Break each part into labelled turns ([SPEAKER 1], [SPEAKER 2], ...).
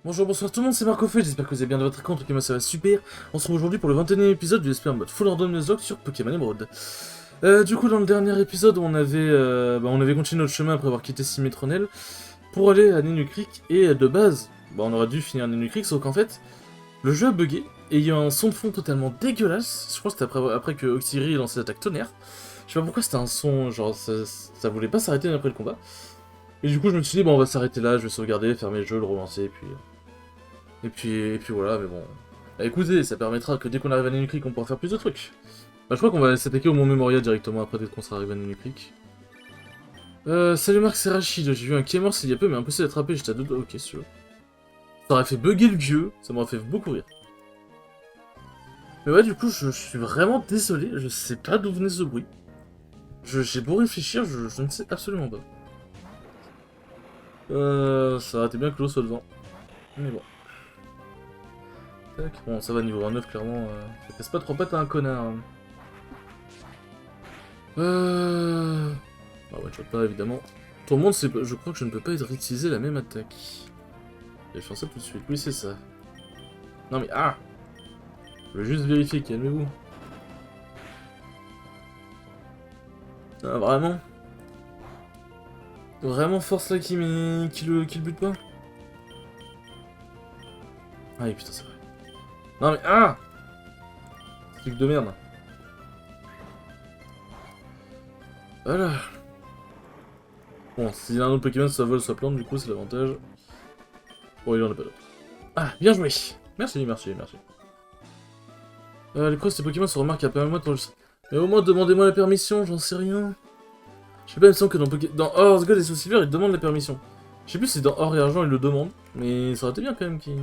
[SPEAKER 1] Bonjour, bonsoir tout le monde, c'est Marco Feuille, j'espère que vous avez bien de votre compte, ok moi ça va super. On se retrouve aujourd'hui pour le 21e épisode du SP en mode Full Random Nuzlocke sur Pokémon Emerald. Du coup dans le dernier épisode on avait continué notre chemin après avoir quitté Symmetronel pour aller à Nenukrik et de base, on aurait dû finir à Nenukrik sauf qu'en fait le jeu a bugué et il y a un son de fond totalement dégueulasse, je crois que c'était après que Oxyri ait lancé l'attaque tonnerre. Je sais pas pourquoi c'était un son, genre ça voulait pas s'arrêter après le combat. Et du coup je me suis dit bon on va s'arrêter là, je vais sauvegarder, fermer le jeu, le relancer et puis voilà, mais bon. Bah, écoutez, ça permettra que dès qu'on arrive à Nenukrik, on pourra faire plus de trucs. Bah, je crois qu'on va s'attaquer au Mont Memoria directement après dès qu'on sera arrivé à Nenukrik. Salut Marc, c'est Rachid, j'ai vu un Kémors il y a peu, mais impossible d'attraper, j'étais à deux doigts. Ok, sûr. Ça aurait fait bugger le jeu, ça m'aurait fait beaucoup rire. Mais ouais, du coup, je suis vraiment désolé, je sais pas d'où venait ce bruit. J'ai beau réfléchir, je ne sais absolument pas. Ça aurait été bien que l'eau soit devant. Mais bon. Tac. Bon, ça va, niveau 29, clairement, ça casse pas trop pattes à un connard. Hein. Ah ouais, je vois pas, évidemment. Tout le monde, je crois que je ne peux pas réutiliser la même attaque. Je vais faire ça tout de suite. Oui, c'est ça. Non mais, ah! Je veux juste vérifier, calmez-vous. Ah, vraiment? Vraiment force là qui le bute pas? Ah oui, putain, c'est vrai. Non mais, ah! Truc de merde. Voilà. Bon, s'il y a un autre Pokémon, soit vole, soit plante, du coup, c'est l'avantage. Bon, il en a pas d'autre. Ah, bien joué! Merci, merci, merci. Les cross des Pokémon se remarquent à pas mal dans le... Mais au moins, demandez-moi la permission, j'en sais rien. Je sais pas, il me semble que dans Or, Gold et Soul Silver, ils demandent la permission. Je sais plus si dans Or et Argent, ils le demandent, mais ça aurait été bien quand même qu'ils...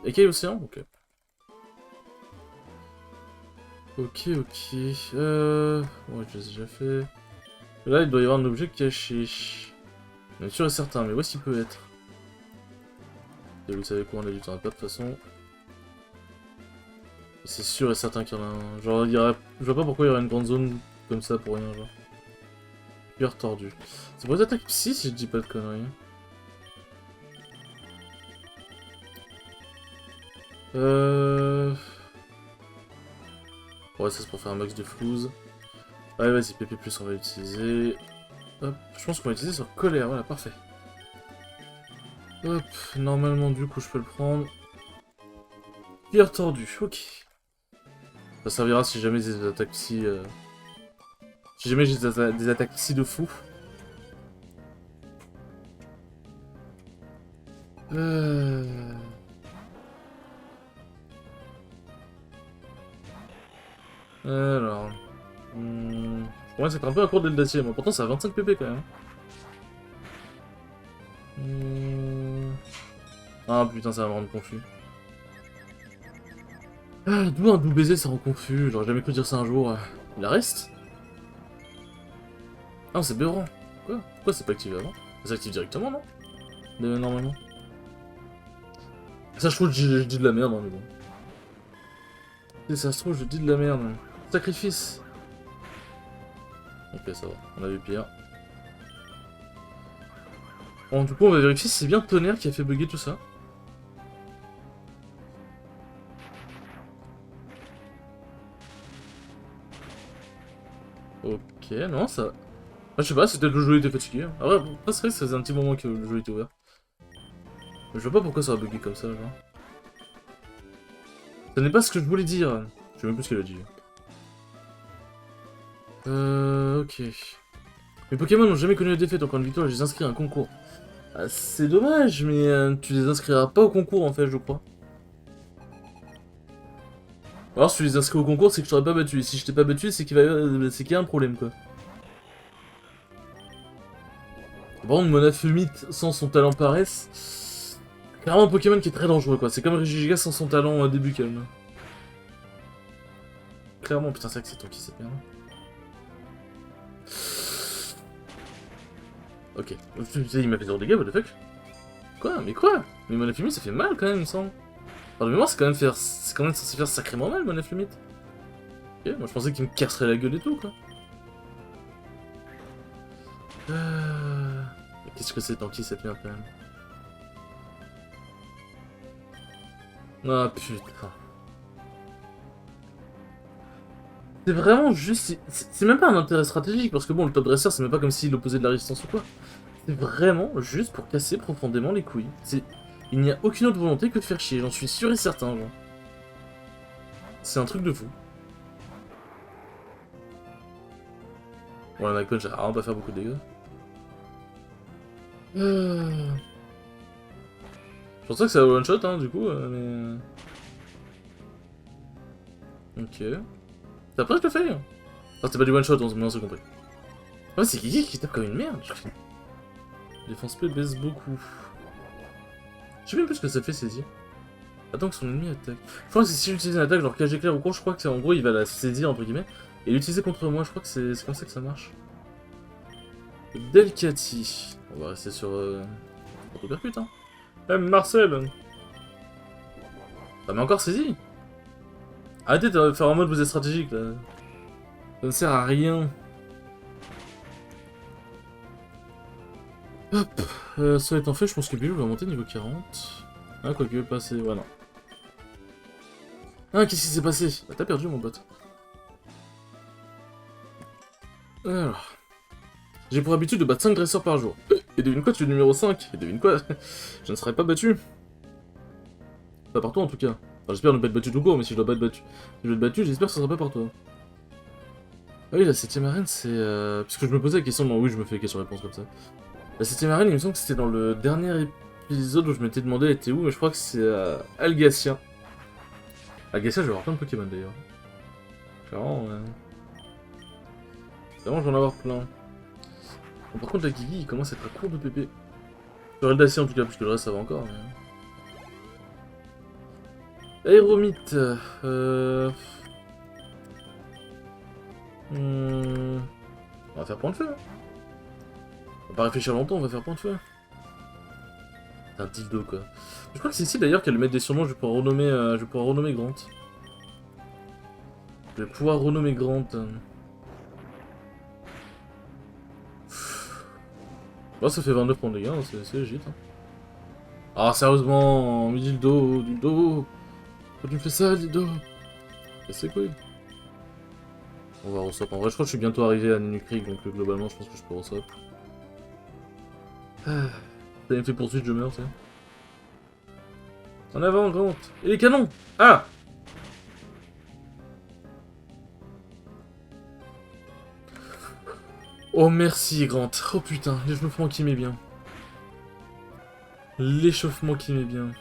[SPEAKER 1] Et Kay Océan? Ok. Ok, ok. Ouais, je l'ai déjà fait. Là, il doit y avoir un objet caché. Bien sûr et certain, mais où est-ce qu'il peut être? Et vous savez quoi, on a du temps à perdre de toute façon. C'est sûr et certain qu'il y en a un. Genre, je vois pas pourquoi il y aurait une grande zone comme ça pour rien, genre. Cœur tordu. C'est pour les attaques psy si je dis pas de conneries. Ouais, ça c'est pour faire un max de flouze. Ouais, vas-y, PP+, on va l'utiliser. Hop, je pense qu'on va l'utiliser sur colère, voilà, parfait. Hop, normalement, du coup, je peux le prendre. Cœur tordu, ok. Ça servira si jamais j'ai des attaques psy... Si jamais j'ai des attaques psy de fou. Euh... Alors... Je commence à être un peu à court de l'acier, moi. Pourtant, ça a 25 pp quand même. Ah putain, ça va me rendre confus. Ah, d'où un doux baiser, ça rend confus. J'aurais jamais cru dire ça un jour. Il reste? Ah, c'est Béran. Quoi? Pourquoi c'est pas activé avant? Ça s'active directement, non? Normalement. Ça, je trouve que je dis de la merde, hein, mais bon. Et ça se trouve, je dis de la merde. Sacrifice. Ok, ça va. On a vu pire. Bon, du coup, on va vérifier si c'est bien Tonnerre qui a fait bugger tout ça. Ok, non, ça... Ah, je sais pas, c'est peut-être le jeu était fatigué. Ah ouais, c'est vrai que ça faisait un petit moment que le jeu était ouvert. Je vois pas pourquoi ça a bugué comme ça, genre. Ce n'est pas ce que je voulais dire. Je sais même plus ce qu'elle a dit. Ok. Mes Pokémon n'ont jamais connu la défaite, donc en victoire, je les inscris à un concours. Ah, c'est dommage, mais tu les inscriras pas au concours, en fait, je crois. Alors, si tu les inscris au concours, c'est que je t'aurais pas battu. Et si je t'ai pas battu, c'est qu'il y a un problème, quoi. Par contre, Monafumite sans son talent paresse... Clairement un Pokémon qui est très dangereux, quoi. C'est comme Regigigas sans son talent début calme. Clairement, putain, c'est vrai que c'est toi qui sais bien. Ok. Il m'a fait 0 dégâts, what the fuck? Quoi? Mais quoi? Mais Monafumite, ça fait mal, quand même, il me semble. Enfin, de mémoire, c'est quand même censé faire sacrément mal, Monafumite. Ok, moi je pensais qu'il me casserait la gueule et tout, quoi. Qu'est-ce que c'est tant qui cette merde, quand même? Ah putain. C'est vraiment juste... C'est même pas un intérêt stratégique, parce que bon, le top dresser, c'est même pas comme s'il opposait de la résistance ou quoi. C'est vraiment juste pour casser profondément les couilles. Il n'y a aucune autre volonté que de faire chier, j'en suis sûr et certain, genre. C'est un truc de fou. Bon, la McPunch, elle a vraiment pas faire beaucoup de dégâts. Je pensais que ça one shot, hein, du coup, mais... Ok. T'as presque fait, hein. Ah, c'était pas du one shot, on s'est compris. Ouais, c'est qui tape comme une merde. Défense P baisse beaucoup. Je sais même plus ce que ça fait, saisie. Attends que son ennemi attaque. Je crois que si j'utilise une attaque, genre cage éclair ou quoi, je crois que c'est en gros, il va la saisir, entre guillemets, et l'utiliser contre moi. Je crois que c'est comme ça que ça marche. Delcati. On va rester sur... Autopercute, hein. Marcel. Ah, mais encore saisi. Arrêtez de faire en mode vous êtes stratégique, là. Ça ne sert à rien. Hop. Ça étant fait, je pense que Bilou va monter niveau 40. Ah, quoique, passer, voilà. Ah, qu'est-ce qui s'est passé? Ah, t'as perdu, mon pote. Alors... J'ai pour habitude de battre 5 dresseurs par jour. Et devine quoi, tu es le numéro 5. Et devine quoi, je ne serai pas battu. Pas par toi, en tout cas. Enfin, j'espère ne pas être battu tout court, mais si je dois pas être battu, si je dois être battu, j'espère que ce sera pas par toi. Ah oui, la 7ème arène, c'est... Puisque je me posais la question... Non, oui, je me fais question-réponse comme ça. La 7ème arène, il me semble que c'était dans le dernier épisode où je m'étais demandé elle était où, mais je crois que c'est Algacia. Algacia, je vais avoir plein de Pokémon, d'ailleurs. Clairement, Vraiment, je vais en avoir plein. Bon, par contre, la Guigui, il commence à être à court de PP. Sur Eldacia, en tout cas, puisque le reste, ça va encore, mais... Aéromite, On va faire point de feu. Hein. On va pas réfléchir longtemps, on va faire point de feu. C'est un dildo, quoi. Je crois que c'est ici, d'ailleurs, qu'elle met des surnoms, je vais pouvoir renommer Grant. Je vais pouvoir renommer Grant. Bon, ça fait 29 points de dégâts, hein, c'est légit. Hein. Ah, sérieusement, mais dildo. Pourquoi tu me fais ça, dildo? C'est quoi? On va reswap. En vrai, je crois que je suis bientôt arrivé à Nunu-Creek, donc globalement, je pense que je peux reswap. Ah, ça me fait poursuite, je meurs, tu sais. En avant, Grant. Et les canons! Ah! Oh, merci, Grant. Oh putain, l'échauffement qui m'est bien. L'échauffement qui m'est bien.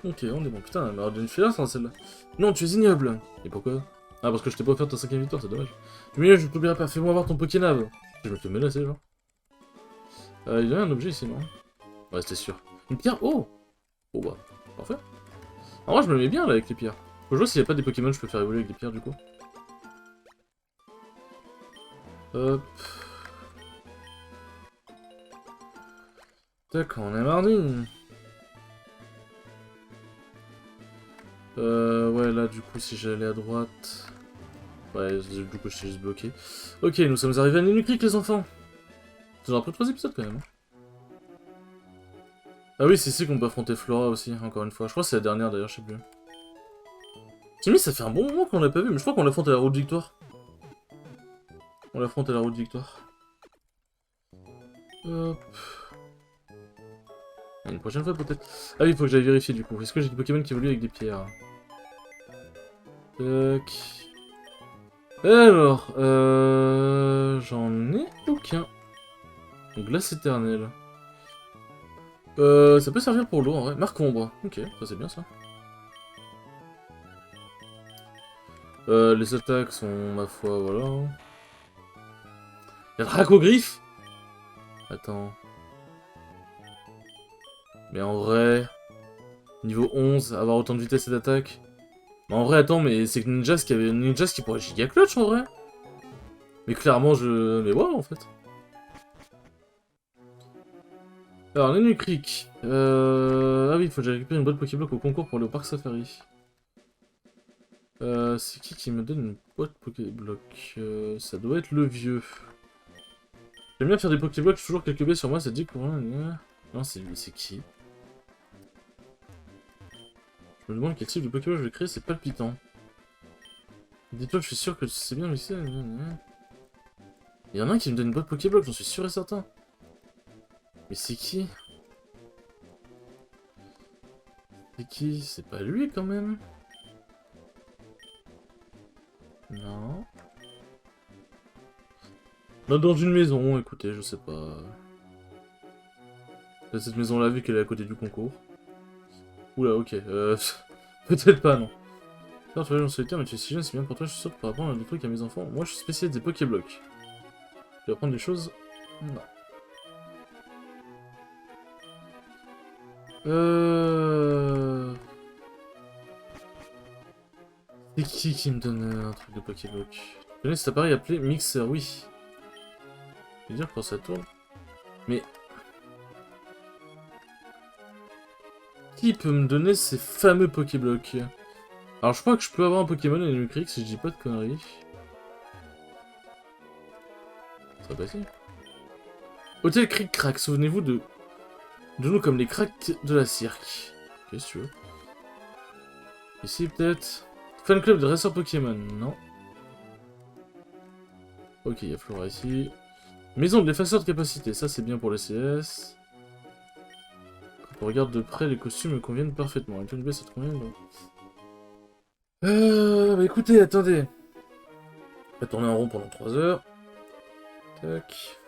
[SPEAKER 1] Ok, on est bon. Putain, elle m'a donné une filasse, hein, celle-là. Non, tu es ignoble. Et pourquoi? Ah, parce que je t'ai pas offert ta 5ème victoire, c'est dommage. Mais je t'oublierai pas, fais-moi voir ton Pokénav. Je me fais menacer, genre. Il y a un objet ici, non? Ouais, c'était sûr. Une pierre? Oh! Oh bah, parfait. En vrai, je me mets bien là avec les pierres. Faut que je vois s'il n'y a pas des Pokémon que je peux faire évoluer avec des pierres du coup. Hop. Tac, on est mardi. Ouais, là, du coup, si j'allais à droite... Ouais, du coup, je suis juste bloqué. Ok, nous sommes arrivés à Nunu-Creek, les enfants. C'est genre après 3 épisodes, quand même. Ah oui, c'est ici qu'on peut affronter Flora aussi, encore une fois. Je crois que c'est la dernière, d'ailleurs, je sais plus. Timmy, ça fait un bon moment qu'on l'a pas vu, mais je crois qu'on l'affronte à la route de victoire. On l'affronte à la route de victoire. Hop... Une prochaine fois peut-être. Ah oui, il faut que j'aille vérifier du coup. Est-ce que j'ai des Pokémon qui évoluent avec des pierres? Tac. Alors, j'en ai aucun. Glace éternelle. Ça peut servir pour l'eau en vrai. Marque ombre. Ok, ça c'est bien ça. Les attaques sont, ma foi, voilà. Y'a Dracogriffe. Attends. Mais en vrai... Niveau 11, avoir autant de vitesse et d'attaque... Mais en vrai, attends, mais c'est que Ninjas qui pourrait giga clutch en vrai. Mais clairement, Mais ouais, en fait. Alors, Nunu-Creek. Ah oui, il faut que j'aille récupérer une boîte Pokéblock au concours pour aller au parc Safari. C'est qui me donne une boîte Pokéblock? Ça doit être le vieux. J'aime bien faire des Pokéblocks, toujours quelques baies sur moi, ça dit pour un... Non, c'est lui, c'est qui? Je me demande quel type de Pokémon je vais créer, c'est palpitant. Dis-toi, je suis sûr que c'est bien, mais c'est... Il y en a un qui me donne une boîte Pokéblock, j'en suis sûr et certain. Mais c'est qui? C'est qui? C'est pas lui, quand même? Non. Là, dans une maison, écoutez, je sais pas. Cette maison-là, vu qu'elle est à côté du concours. Oula, ok. Peut-être pas, non. Alors, tu vois, j'en solitaire, mais tu es si jeune, c'est bien pour toi, je suis sûr que pour apprendre des trucs à mes enfants. Moi, je suis spécialiste des Pokéblocks. Tu vas apprendre des choses? Non. C'est qui me donne un truc de Pokéblock? Tu connais cet appareil appelé Mixer? Oui. Je veux dire quand ça tourne. Mais... Qui peut me donner ces fameux Pokéblocks? Alors, je crois que je peux avoir un Pokémon à Nucrix si je dis pas de conneries. Ça va passer. Hôtel Cric Crack, souvenez-vous de nous comme les cracks de la cirque. Qu'est-ce que tu veux? Ici, peut-être. Fan club de dresseur Pokémon, non. Ok, il y a Flora ici. Maison de l'effaceur de capacité, ça c'est bien pour les CS. Quand on regarde de près, les costumes me conviennent parfaitement. Avec une baisse, ça te convient, donc. Bah écoutez, attendez. On va tourner en rond pendant 3 heures. Tac.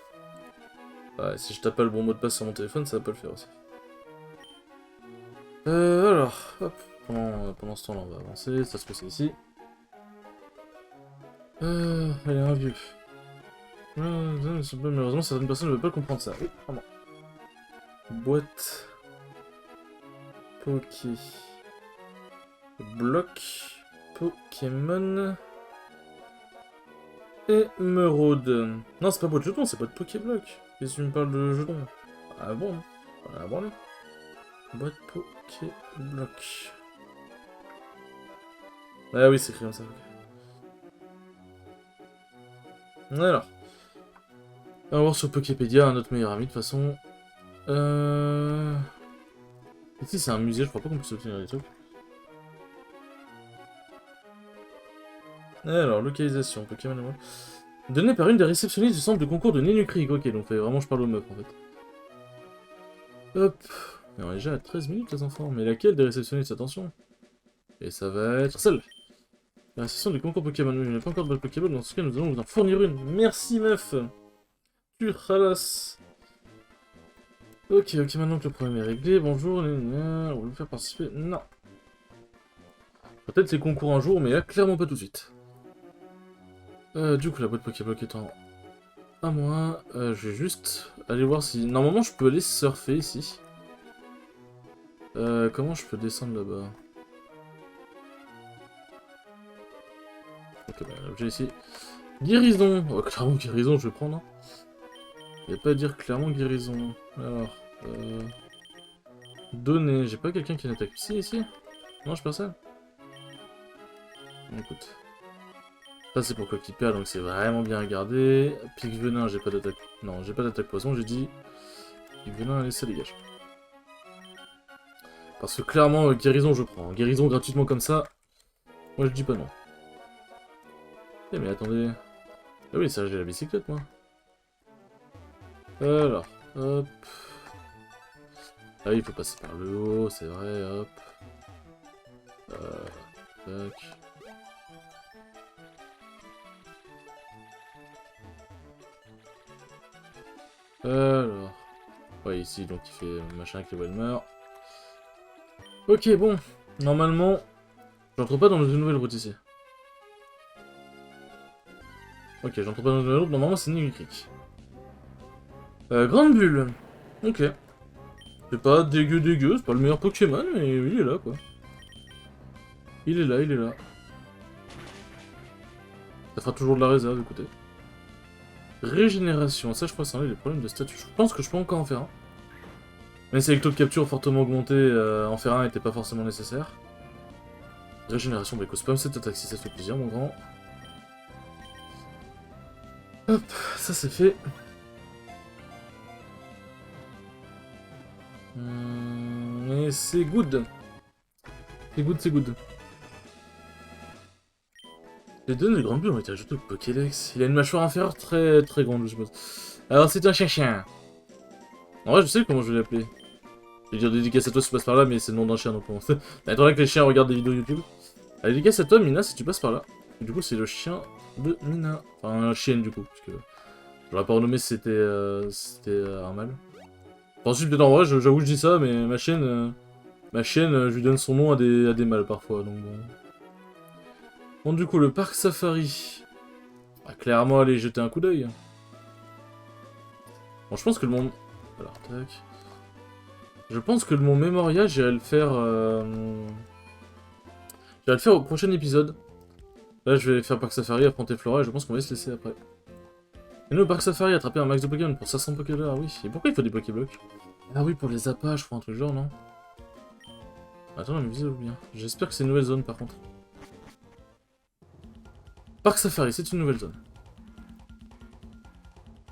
[SPEAKER 1] Ouais, si je tape pas le bon mot de passe sur mon téléphone, ça va pas le faire aussi. Alors, hop. Pendant ce temps-là, on va avancer. Ça se passe ici. Allez, un vieux. Malheureusement, certaines personnes ne veulent pas comprendre ça. Oui, pardon. Boîte. Poké. Bloc. Pokémon. Émeraude. Non, c'est pas boîte jetons, c'est boîte Pokéblock. Qu'est-ce que tu me parles de jetons? Ah bon? Ah bon, là. Boîte Pokéblock. Ah oui, c'est écrit comme ça. Alors. On va voir sur Poképédia, notre meilleur ami, de toute façon. Ici, c'est un musée, je crois pas qu'on puisse obtenir des trucs. Alors, localisation, Pokémon. Donné par une des réceptionnistes du centre de concours de Nénucric. Ok, donc vraiment, je parle aux meufs, en fait. Hop. Et on est déjà à 13 minutes, les enfants. Mais laquelle des réceptionnistes? Attention. Et ça va être celle. La réception du concours Pokémon. Oui, il n'y a pas encore de balle Pokéball, dans ce cas, nous allons vous en fournir une. Merci, meuf. Tu ralasses. Ok, maintenant que le problème est réglé, bonjour, on va vous faire participer. Non. Peut-être les concours un jour, mais là, clairement pas tout de suite. Du coup, la boîte Pokéblock étant à moi, je vais juste aller voir si... Normalement, je peux aller surfer ici. Comment je peux descendre là-bas? Ok, bah, l'objet ici. Guérison. Oh, clairement, guérison, je vais prendre. Hein. Il n'y a pas à dire clairement guérison. Alors, données. J'ai pas quelqu'un qui n'attaque ici? Non, je personne. Écoute. Ça, c'est pour Coquipère, donc c'est vraiment bien à garder. Pique venin, j'ai pas d'attaque. Non, j'ai pas d'attaque poison, j'ai dit. Pique venin, allez, ça dégage. Parce que clairement, guérison, je prends. Guérison gratuitement comme ça. Moi, je dis pas non. Eh, mais attendez. Ah oui, ça, j'ai la bicyclette, moi. Alors, hop. Ah oui, il faut passer par le haut, c'est vrai, hop. Tac. Alors. Ouais, ici, donc il fait machin avec les Walmer. Ok, bon. Normalement, j'entre pas dans une nouvelle route ici. Ok, j'entre pas dans une nouvelle route, normalement c'est Nénucric. Grande bulle. Ok. C'est pas dégueu, c'est pas le meilleur Pokémon, mais il est là, quoi. Il est là. Ça fera toujours de la réserve, écoutez. Régénération, ça je crois que c'est un des problèmes de statut. Je pense que je peux encore en faire un. Même si avec taux de capture fortement augmenté, en faire un n'était pas forcément nécessaire. Régénération, bah écoute, spam cette attaque si ça te fait plaisir, mon grand. Hop, ça c'est fait. Et c'est good. C'est good, c'est good. Les données de Grand Bleu ont été ajoutées au Pokédex. Il a une mâchoire inférieure très très grande, je suppose. Alors c'est un chien-chien. En vrai, je sais comment je vais l'appeler. Je vais dire dédicace à toi si tu passes par là, mais c'est le nom d'un chien donc on... T'attendrais que les chiens regardent des vidéos YouTube. Allez, dédicace à toi, Mina, si tu passes par là. Et du coup, c'est le chien de Mina. Enfin, un chien du coup, parce que... J'aurais pas renommé si c'était un mâle. Enfin, ensuite, peut-être en vrai, j'avoue, je dis ça, mais ma chienne, je lui donne son nom à des mâles parfois, donc bon. Bon, du coup, le parc safari. Ah, clairement, aller jeter un coup d'œil. Bon, je pense que le monde... Alors, tac... Je pense que mon mémorial, j'irai le faire... J'irai le faire au prochain épisode. Là, je vais faire parc safari, affronter Flora, et je pense qu'on va se laisser après. Et nous, au parc safari, attraper un max de Pokémon pour 500 Pokédollars, oui. Et pourquoi il faut des Pokéblocs? Ah oui, pour les appâts, je crois, un truc genre, non? Attends, mais visez bien. J'espère que c'est une nouvelle zone, par contre. Parc safari, c'est une nouvelle zone.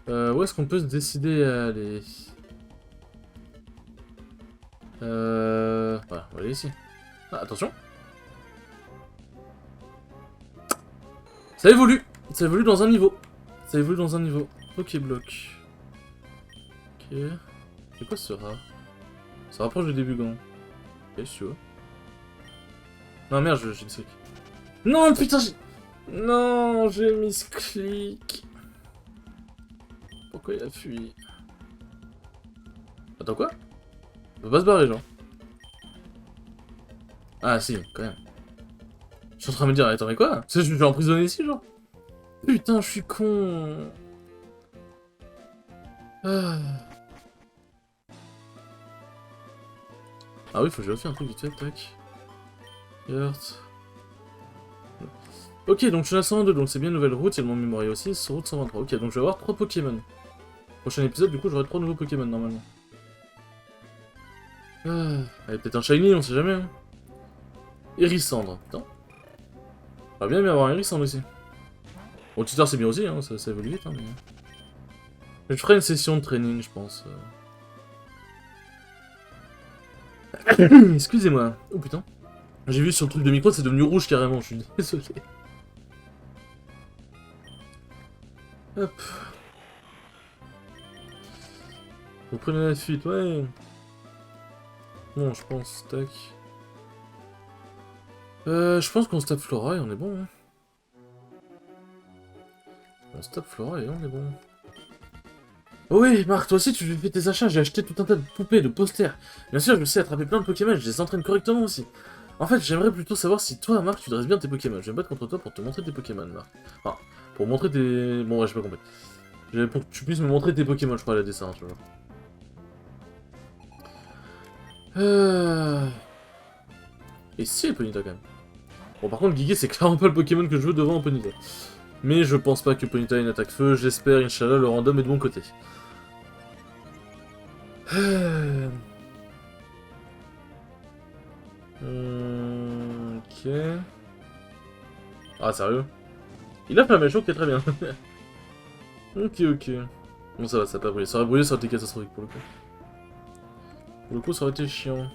[SPEAKER 1] Où est-ce qu'on peut se décider à aller? Voilà, on va aller ici. Ah, attention. Ça évolue. Ça évolue dans un niveau. Ça évolue dans un niveau. Pokébloc. Ok. C'est quoi ce rat? Ça rapproche du début gant. Ok, si tu veux. Non, merde, j'ai une sec. Non, putain, j'ai... Non, j'ai mis ce clic. Pourquoi il a fui? Attends, quoi? On peut pas se barrer, genre. Ah, si, quand même. Je suis en train de me dire, attends, mais quoi? Tu sais, je me fais emprisonner ici, genre? Putain, je suis con. Ah, ah oui, faut que je refais un truc vite fait, tac. Heart. Ok, donc je suis à 122, donc c'est bien une nouvelle route, il y a mon mémorial aussi, sur route 123. Ok, donc je vais avoir 3 Pokémon. Prochain épisode, du coup, j'aurai 3 nouveaux Pokémon, normalement. Ah, allez, peut-être un Shiny, on sait jamais, hein. Hérissandre, putain. Va bien avoir un Hérissandre aussi. Bon, tuteur, c'est bien aussi, hein, ça évolue vite, hein, mais... Je ferai une session de training, je pense. Excusez-moi. Oh putain. J'ai vu sur le truc de micro, c'est devenu rouge carrément, je suis désolé. Hop. Vous prenez la fuite, ouais. Bon, je pense, tac. Je pense qu'on se tape Flora et on est bon, hein. On se tape Flora et on est bon. Oh oui, Marc, toi aussi tu fais tes achats, j'ai acheté tout un tas de poupées, de posters. Bien sûr, je sais attraper plein de Pokémon, je les entraîne correctement aussi. En fait, j'aimerais plutôt savoir si toi, Marc, tu dresses bien tes Pokémon. Je vais me battre contre toi pour te montrer tes Pokémon, Marc. Enfin, pour montrer tes... Bon, ouais, j'ai pas compris. Pour que tu puisses me montrer tes Pokémon, je crois, à la dessin, tu vois. Et si, Ponyta, quand même. Bon, par contre, Guigui, c'est clairement pas le Pokémon que je veux devant Ponyta. Mais je pense pas que Ponyta ait une attaque feu, j'espère, Inch'Allah, le random est de mon côté. Ok... Ah, sérieux? Il a Flamme Choc, qui est très bien. Ok, ok. Bon, ça va, ça a pas brûlé. Ça aurait brûlé, ça aurait été catastrophique pour le coup. Pour le coup, ça aurait été chiant.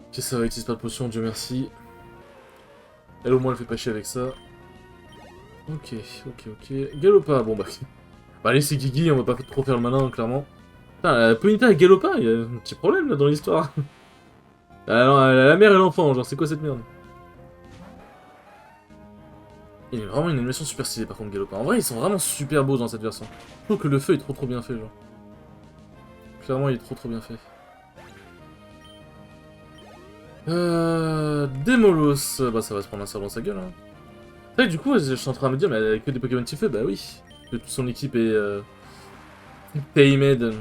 [SPEAKER 1] Ok, ça va, utilise pas de potion, Dieu merci. Elle, au moins, elle fait pas chier avec ça. Ok, ok, ok. Galopa, bon bah... Bah allez, c'est Guigui, on va pas trop faire le malin, clairement. Putain, Ponyta et Galopa, il y a un petit problème, là, dans l'histoire. Alors, la mère et l'enfant, genre, c'est quoi cette merde? Il y a vraiment une animation super stylée, par contre, Galopa. En vrai, ils sont vraiment super beaux dans cette version. Je trouve que le feu est trop bien fait, genre. Clairement, il est trop bien fait. Démolos, bah ça va se prendre un sort dans sa gueule, hein. Ouais, du coup, je suis en train de me dire, mais elle a que des Pokémon type feu, bah oui. Que toute son équipe est... Paymed.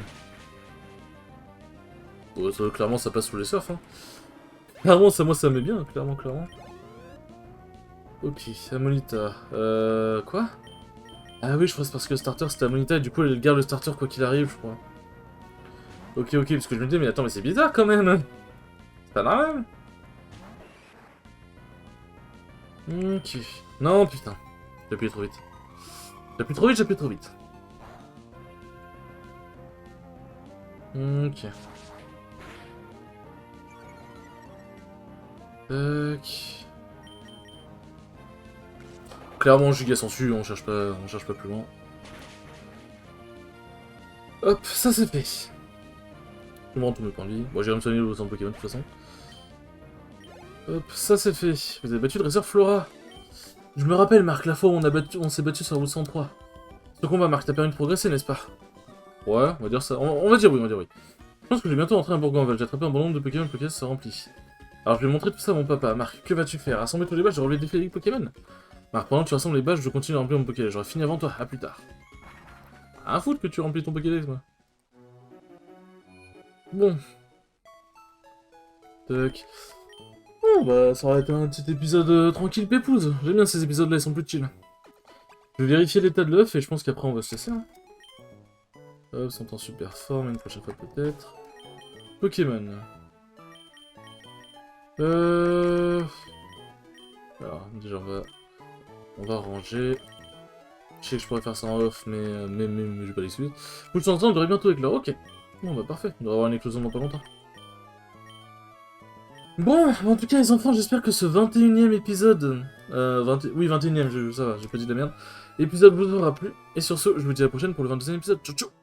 [SPEAKER 1] Bon, ça, clairement, ça passe sous les surfs, hein. Clairement, ça, moi, ça me met bien, clairement. Ok, Amonita. Quoi? Ah oui, je crois que c'est parce que le starter, c'était Amonita, et du coup, elle garde le starter quoi qu'il arrive, je crois. Ok, parce que je me disais, mais attends, mais c'est bizarre, quand même. C'est pas normal. Ok. Non, putain. J'ai appuyé trop vite. J'ai appuyé trop vite. Ok. Tac. Clairement, giga sensu, on cherche pas plus loin. Hop, ça c'est fait. Je me rends tous mes points de vie. Bon, j'ai rien de soigner le centre Pokémon de toute façon. Hop, ça c'est fait. Vous avez battu le dresseur Flora. Je me rappelle, Marc, la fois où on s'est battu sur la route 103. Ce combat, Marc, t'a permis de progresser, n'est-ce pas? Ouais, on va dire ça. On va dire oui, on va dire oui. Je pense que je vais bientôt rentrer à Bourgogne-Val. J'ai attrapé un bon nombre de Pokémon, le Pokémon se remplit. Alors je vais montrer tout ça à mon papa. Marc, que vas-tu faire? Rassembler tous les badges et relever le défi avec Pokémon? Marc, pendant que tu rassembles les badges, je continue à remplir mon Pokédex. J'aurai fini avant toi, à plus tard. À foutre que tu remplis ton Pokédex, moi. Bon. Tac. Bon, bah, ça aurait été un petit épisode tranquille pépouze. J'aime bien ces épisodes-là, ils sont plus chill. Je vais vérifier l'état de l'œuf et je pense qu'après on va se laisser. Hein. Hop, sont en super forme, une prochaine fois peut-être. Pokémon. Alors, déjà on va ranger. Je sais que je pourrais faire ça en off, mais j'ai pas d'excuses. Pour le temps, on devrait bientôt éclore. Ok. Bon, bah parfait. On devrait avoir une éclosion dans pas longtemps. Bon, en tout cas, les enfants, j'espère que ce 21e épisode... oui, 21e, ça va, j'ai pas dit de la merde. L'épisode vous aura plu. Et sur ce, je vous dis à la prochaine pour le 22e épisode. Ciao, ciao.